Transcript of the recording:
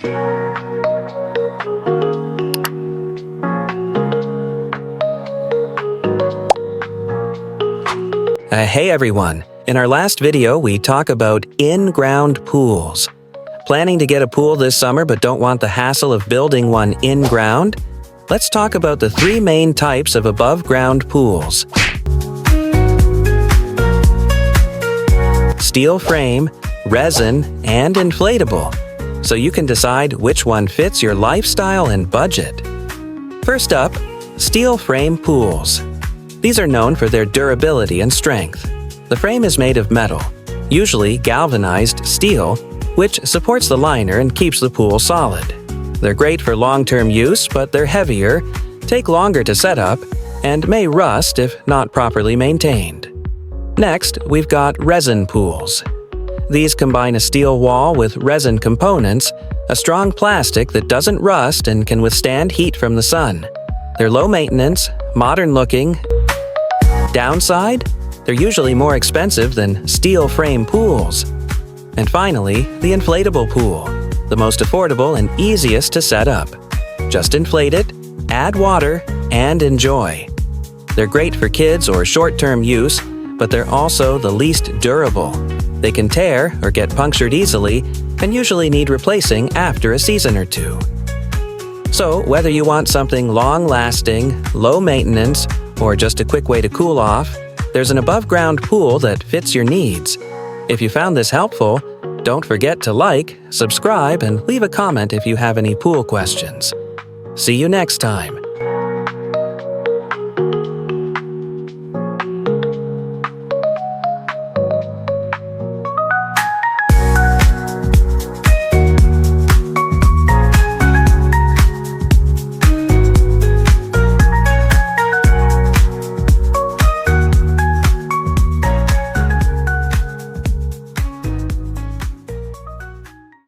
Hey everyone! In our last video, we talk about in-ground pools. Planning to get a pool this summer but don't want the hassle of building one in-ground? Let's talk about the three main types of above-ground pools. Steel frame, resin, and inflatable, so you can decide which one fits your lifestyle and budget. First up, steel frame pools. These are known for their durability and strength. The frame is made of metal, usually galvanized steel, which supports the liner and keeps the pool solid. They're great for long-term use, but they're heavier, take longer to set up, and may rust if not properly maintained. Next, we've got resin pools. These combine a steel wall with resin components, a strong plastic that doesn't rust and can withstand heat from the sun. They're low maintenance, modern looking. Downside? They're usually more expensive than steel frame pools. And finally, the inflatable pool, the most affordable and easiest to set up. Just inflate it, add water, and enjoy. They're great for kids or short-term use, but they're also the least durable. They can tear or get punctured easily and usually need replacing after a season or two. So, whether you want something long-lasting, low-maintenance, or just a quick way to cool off, there's an above-ground pool that fits your needs. If you found this helpful, don't forget to like, subscribe, and leave a comment if you have any pool questions. See you next time.